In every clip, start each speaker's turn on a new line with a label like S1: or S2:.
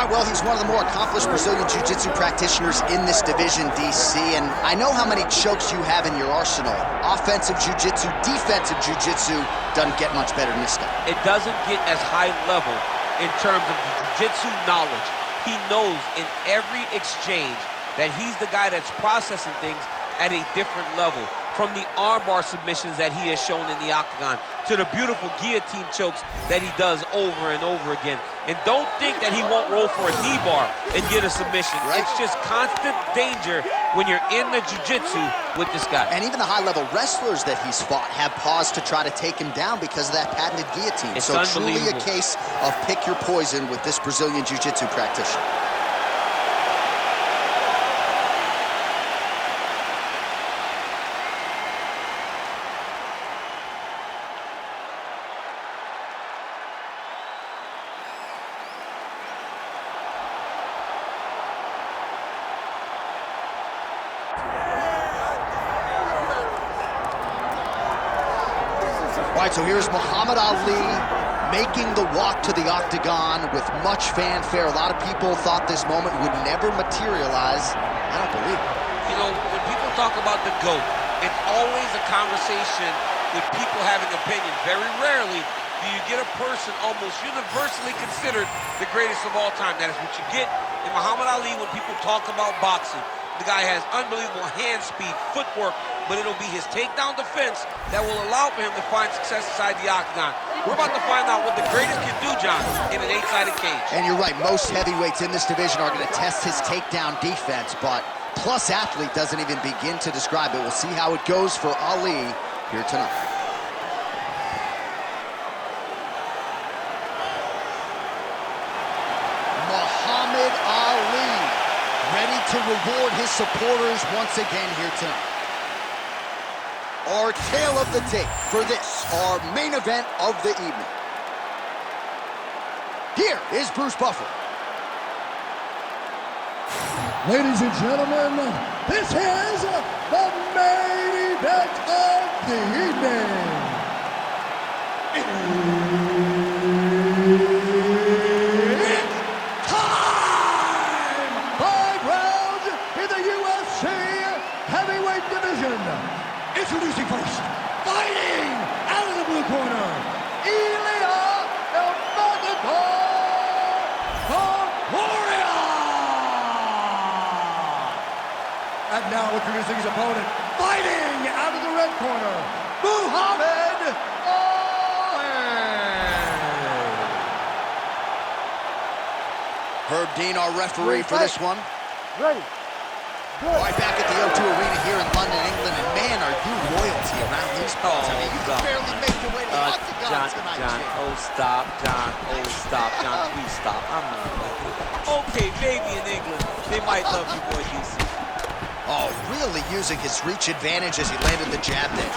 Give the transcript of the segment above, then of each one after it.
S1: All right, well, he's one of the more accomplished Brazilian Jiu-Jitsu practitioners in this division, DC, and I know how many chokes you have in your arsenal. Offensive Jiu-Jitsu, defensive Jiu-Jitsu doesn't get much better than this guy.
S2: It doesn't get as high level in terms of the Jiu-Jitsu knowledge. He knows in every exchange that he's the guy that's processing things at a different level. From the armbar submissions that he has shown in the octagon to the beautiful guillotine chokes that he does over and over again. And don't think that he won't roll for a knee bar and get a submission. Right. It's just constant danger when you're in the jiu-jitsu with this guy.
S1: And even the high-level wrestlers that he's fought have paused to try to take him down because of that patented guillotine.
S2: It's
S1: so truly a case of pick your poison with this Brazilian jiu-jitsu practitioner. All right, so here's Muhammad Ali making the walk to the octagon with much fanfare. A lot of people thought this moment would never materialize. I don't believe it.
S2: You know, when people talk about the GOAT, it's always a conversation with people having opinions. Very rarely do you get a person almost universally considered the greatest of all time. That is what you get in Muhammad Ali when people talk about boxing. The guy has unbelievable hand speed, footwork, but it'll be his takedown defense that will allow for him to find success inside the octagon. We're about to find out what the greatest can do, John, in an 8-sided cage.
S1: And you're right, most heavyweights in this division are going to test his takedown defense, but Plus Athlete doesn't even begin to describe it. We'll see how it goes for Ali here tonight. Muhammad Ali, ready to reward his supporters once again here tonight. Our tale of the tape for this, our main event of the evening. Here is Bruce Buffer.
S3: Ladies and gentlemen, this is the main event of the evening. It's time! 5 rounds in the UFC heavyweight division. Introducing first, fighting out of the blue corner, Ilia, the Topuria. And now introducing his opponent, fighting out of the red corner, Muhammad Ali.
S1: Herb Dean, our referee for this one.
S3: Ready.
S1: Good. All right, back at the O2 Arena here in London, England, and man, are you royalty around these parts. I mean, you can barely make your way to the octagon tonight,
S2: John, oh stop, John, please stop. I'm not. Okay, maybe in England, they might love you, boy, DC.
S1: Oh, really using his reach advantage as he landed the jab there.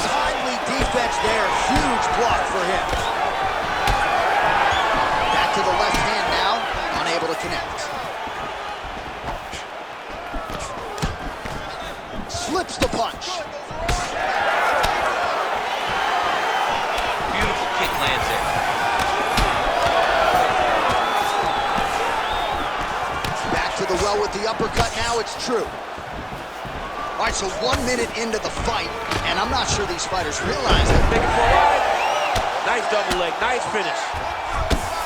S1: Timely defense there, huge block for him. Back to the left hand now, unable to connect. Slips the punch.
S2: Beautiful kick lands there.
S1: Back to the well with the uppercut now, it's true. All right, so 1 minute into the fight, and I'm not sure these fighters realize that.
S2: Take it for a ride. Nice double leg, nice finish.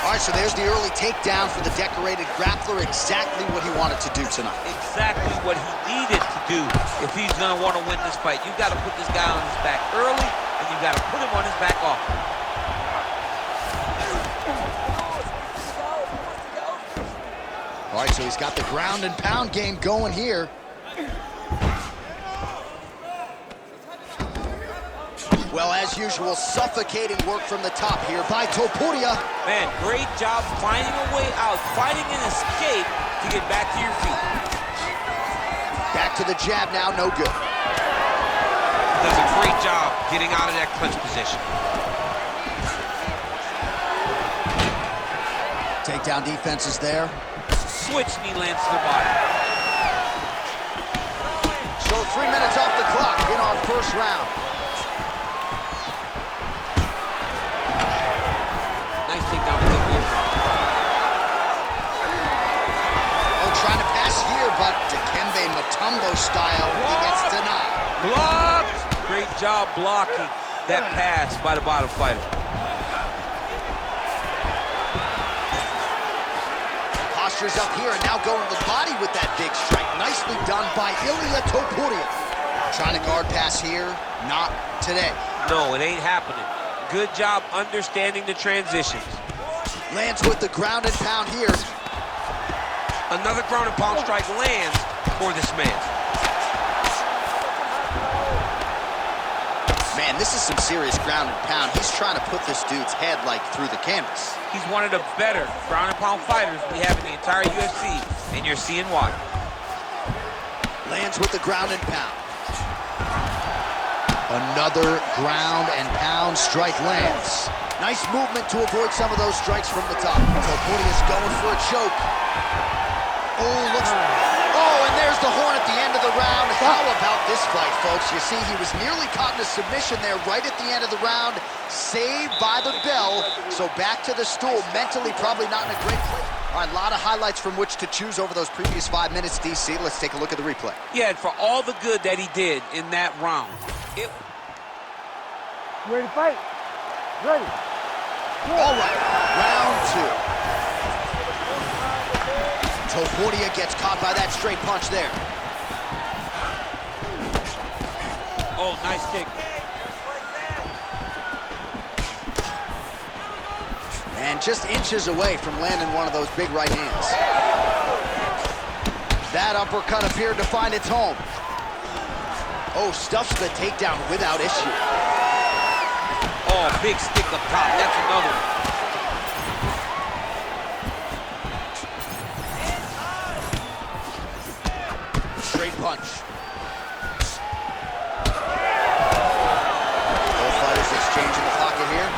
S1: All right, so there's the early takedown for the decorated grappler, exactly what he wanted to do tonight.
S2: Exactly what he needed to do if he's gonna want to win this fight. You've got to put this guy on his back early, and you've got to put him on his back often.
S1: All right, so he's got the ground and pound game going here. Well, as usual, suffocating work from the top here by Topuria.
S2: Man, great job finding a way out, finding an escape to get back to your feet.
S1: Back to the jab now, no good.
S2: Does a great job getting out of that clinch position.
S1: Takedown defense is there.
S2: Switch knee lands to the body.
S1: So 3 minutes off the clock in our first round.
S2: Nice takedown.
S1: Matumbo style. He gets denied.
S2: Blocked! Great job blocking that pass by the bottom fighter.
S1: Posture's up here and now going to the body with that big strike. Nicely done by Ilia Topuria. Trying to guard pass here. Not today.
S2: No, it ain't happening. Good job understanding the transitions.
S1: Lands with the ground and pound here.
S2: Another ground and pound strike lands for this man.
S1: Man, this is some serious ground and pound. He's trying to put this dude's head like through the canvas.
S2: He's one of the better ground and pound fighters we have in the entire UFC, and you're seeing why.
S1: Lands with the ground and pound. Another ground and pound strike lands. Nice movement to avoid some of those strikes from the top. Topuria's going for a choke. Oh, and there's the horn at the end of the round. How about this fight, folks? You see, he was nearly caught in a submission there right at the end of the round. Saved by the bell. So back to the stool. Mentally, probably not in a great place. All right, a lot of highlights from which to choose over those previous 5 minutes, DC. Let's take a look at the replay.
S2: Yeah, and for all the good that he did in that round.
S4: You ready to fight? Ready.
S1: All right, round 2. Topuria gets caught by that straight punch there.
S2: Oh, nice kick.
S1: And just inches away from landing one of those big right hands. That uppercut appeared to find its home. Oh, stuffs the takedown without issue.
S2: Oh, big stick up top. That's another one.
S1: Straight punch. Both fighters exchange in the pocket here.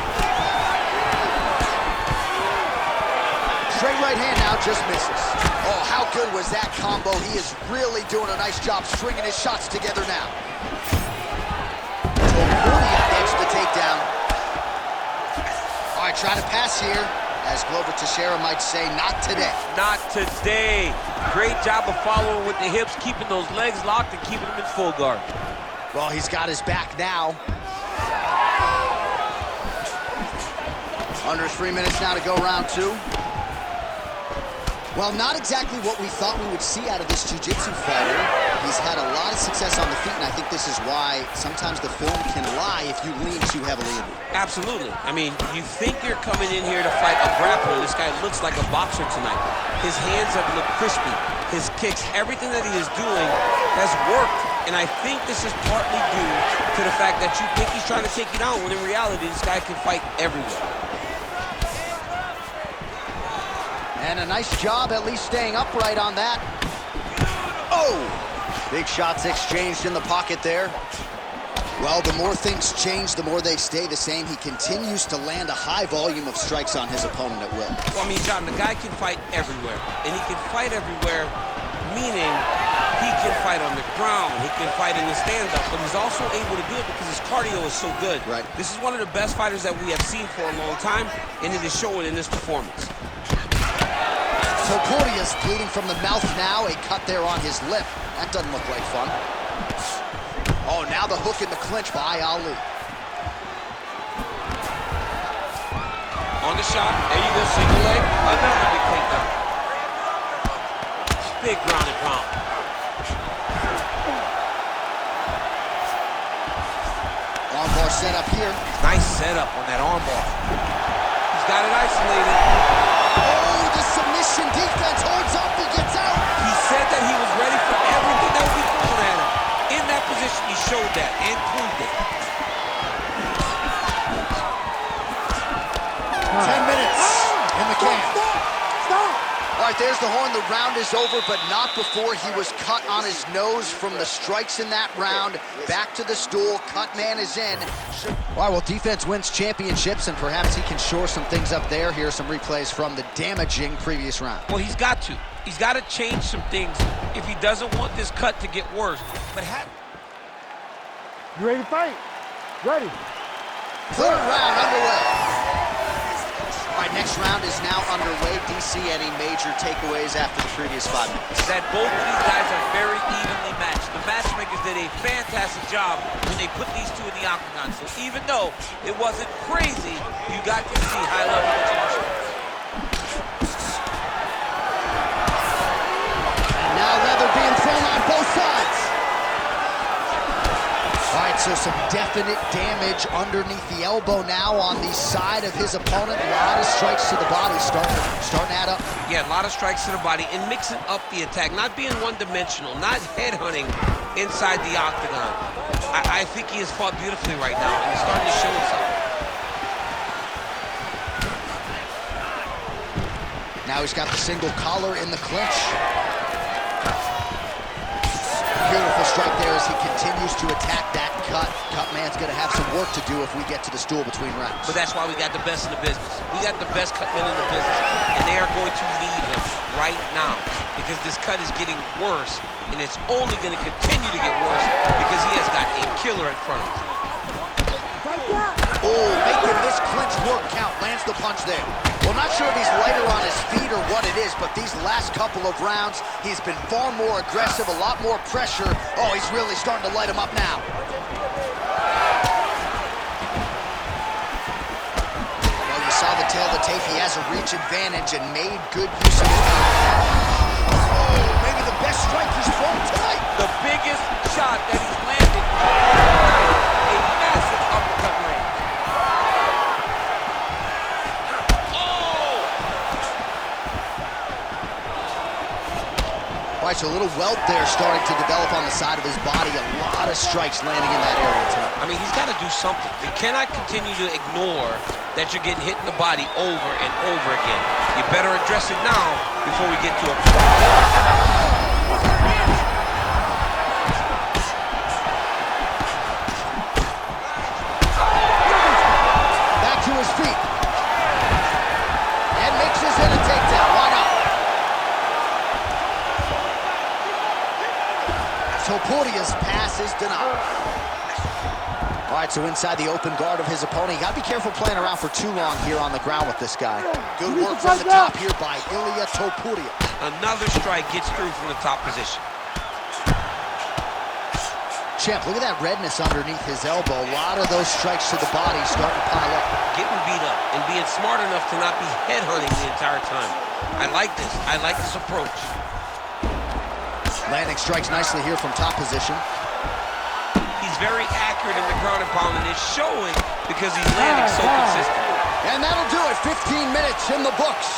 S1: Straight right hand now, just misses. Oh, how good was that combo? He is really doing a nice job stringing his shots together now. Topuria gets the takedown. All right, trying to pass here. As Glover Teixeira might say, not today.
S2: Not today. Great job of following with the hips, keeping those legs locked and keeping them in full guard.
S1: Well, he's got his back now. Under 3 minutes now to go, round 2. Well, not exactly what we thought we would see out of this jiu-jitsu fighter. He's had a lot of success on the feet, and I think this is why sometimes the film can lie if you lean too heavily into it.
S2: Absolutely. I mean, you think you're coming in here to fight a grappler. This guy looks like a boxer tonight. His hands have looked crispy. His kicks, everything that he is doing has worked. And I think this is partly due to the fact that you think he's trying to take you down, when in reality, this guy can fight everywhere.
S1: And a nice job at least staying upright on that. Oh! Big shots exchanged in the pocket there. Well, the more things change, the more they stay the same. He continues to land a high volume of strikes on his opponent at will.
S2: Well, I mean, John, the guy can fight everywhere. And he can fight everywhere, meaning he can fight on the ground. He can fight in the stand-up. But he's also able to do it because his cardio is so good.
S1: Right.
S2: This is one of the best fighters that we have seen for a long time, and it is showing in this performance.
S1: Topuria's bleeding from the mouth now. A cut there on his lip. That doesn't look like fun. Oh, now the hook in the clinch by Ali.
S2: On the shot. There you go, single leg. Another big takedown. Big ground and pound.
S1: Armbar set up here.
S2: Nice setup on that armbar. He's got it isolated.
S1: Oh, the submission defense holds up. He gets out.
S2: He said that he was ready for everything that would be thrown at him. In that position, he showed that and proved it.
S1: 10 minutes in the can.
S4: Stop!
S1: All right, there's the horn. The round is over, but not before he was cut on his nose from the strikes in that round. Back to the stool. Cut man is in. All right, well, defense wins championships, and perhaps he can shore some things up there. Here are some replays from the damaging previous round.
S2: Well, he's got to. He's got to change some things if he doesn't want this cut to get worse. But
S4: You ready to fight? Ready.
S1: Third round underway. All right, right, next round is now underway. DC, any major takeaways after the previous 5 minutes?
S2: That both of these guys are very evenly matched. The matchmakers did a fantastic job when they put these two in the octagon. So even though it wasn't crazy, you got to see high-level mixed martial arts.
S1: And now leather being thrown on both sides. All right, so some definite damage underneath the elbow now on the side of his opponent. A lot of strikes to the body starting to add up.
S2: Yeah, a lot of strikes to the body and mixing up the attack, not being one-dimensional, not headhunting inside the octagon. I think he has fought beautifully right now, and he's starting to show himself.
S1: Now he's got the single collar in the clinch. Beautiful strike there as he continues to attack that cut. Cut man's going to have some work to do if we get to the stool between rounds.
S2: But that's why we got the best in the business. We got the best cut man in the business, and they are going to need him right now because this cut is getting worse, and it's only going to continue to get worse because he has got a killer in front of him.
S1: Oh, making this clinch work count. Lands the punch there. Well, not sure if he's lighter on his feet or what it is, but these last couple of rounds, he's been far more aggressive, a lot more pressure. Oh, he's really starting to light him up now. Well, you saw the tail of the tape. He has a reach advantage and made good use of it. Oh, maybe the best strike he's thrown tonight.
S2: The biggest shot that he's landed tonight, a massive uppercut land.
S1: All right, so a little welt there starting to develop on the side of his body. A lot of strikes landing in that area tonight.
S2: I mean, he's got to do something. You cannot continue to ignore that you're getting hit in the body over and over again. You better address it now before we get to a...
S1: Back to his feet. And mixes in a takedown. Why not? Topuria's pass is denied. All right, so inside the open guard of his opponent. You got to be careful playing around for too long here on the ground with this guy. Good work from the top here by Ilia Topuria.
S2: Another strike gets through from the top position.
S1: Champ, look at that redness underneath his elbow. A lot of those strikes to the body starting to pile up.
S2: Getting beat up and being smart enough to not be headhunting the entire time. I like this. I like this approach.
S1: Landing strikes nicely here from top position.
S2: He's very accurate in the ground and pound, and it's showing because he's landing so consistently.
S1: And that'll do it. 15 minutes in the books.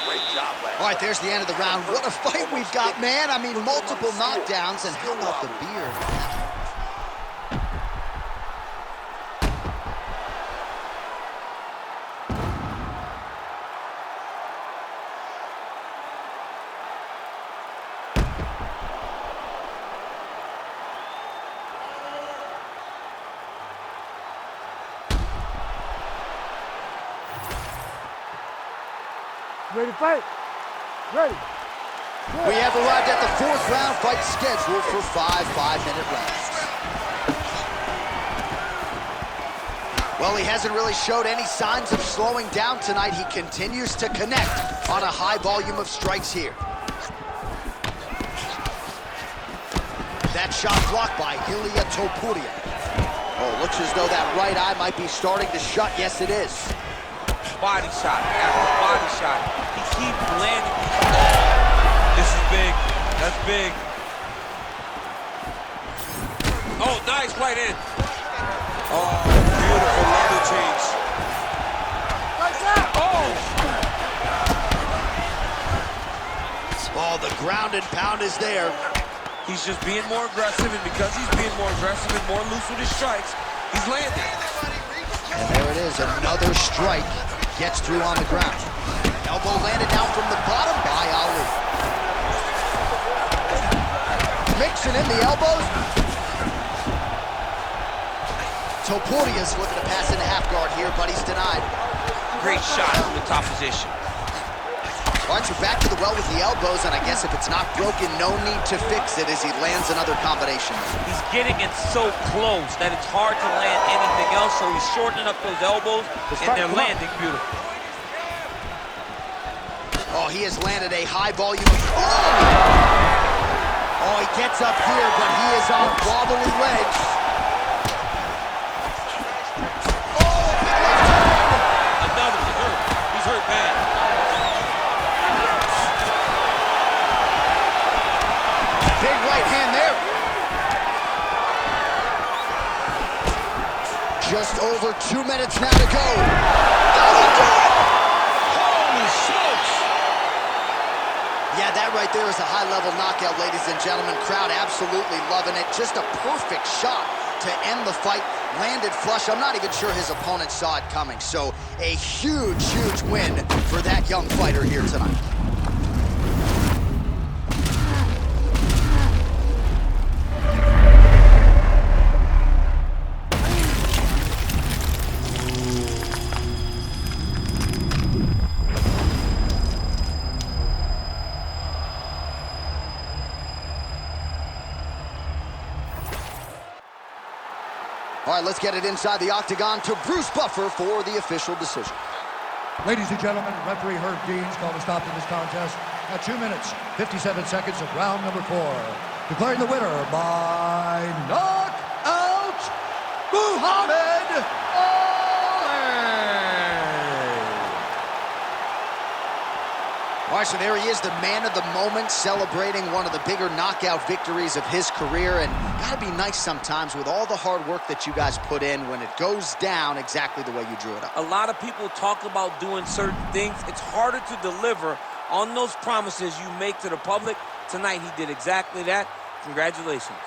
S1: Great job, man. All right, there's the end of the round. What a fight we've got, man. I mean, multiple knockdowns, and how about the beard?
S4: Ready to fight? Ready.
S1: We have arrived at the fourth round fight scheduled for 5 5-minute rounds. Well, he hasn't really showed any signs of slowing down tonight. He continues to connect on a high volume of strikes here. That shot blocked by Ilia Topuria. Oh, looks as though that right eye might be starting to shut. Yes, it is.
S2: Body shot after body shot. He keeps landing. This is big. That's big. Oh, nice right in. Oh, beautiful level change.
S1: Oh, the ground and pound is there.
S2: He's just being more aggressive, and because he's being more aggressive and more loose with his strikes, he's landing.
S1: And there it is, another strike. Gets through on the ground. Elbow landed down from the bottom by Ali. Mixing in the elbows. Topuria's looking to pass into half guard here, but he's denied.
S2: Great shot from the top position.
S1: All right, so back to the well with the elbows, and I guess if it's not broken, no need to fix it as he lands another combination.
S2: He's getting it so close that it's hard to land anything else, so he's shortening up those elbows, and they're landing beautiful.
S1: Oh, he has landed a high volume. Oh, he gets up here, but he is on wobbly legs.
S2: Another, he's hurt. He's hurt bad.
S1: Big right hand there. Just over 2 minutes now to go. That'll do it!
S2: Holy smokes!
S1: Yeah, that right there is a high-level knockout, ladies and gentlemen. Crowd absolutely loving it. Just a perfect shot to end the fight. Landed flush. I'm not even sure his opponent saw it coming. So a huge, huge win for that young fighter here tonight. All right, let's get it inside the octagon to Bruce Buffer for the official decision.
S3: Ladies and gentlemen, referee Herb Dean's called a stop to this contest at 2 minutes, 57 seconds of round number 4. Declaring the winner by knockout, Muhammad Ali!
S1: All right, so there he is, the man of the moment, celebrating one of the bigger knockout victories of his career. And gotta be nice sometimes with all the hard work that you guys put in when it goes down exactly the way you drew it up.
S2: A lot of people talk about doing certain things. It's harder to deliver on those promises you make to the public. Tonight, he did exactly that. Congratulations.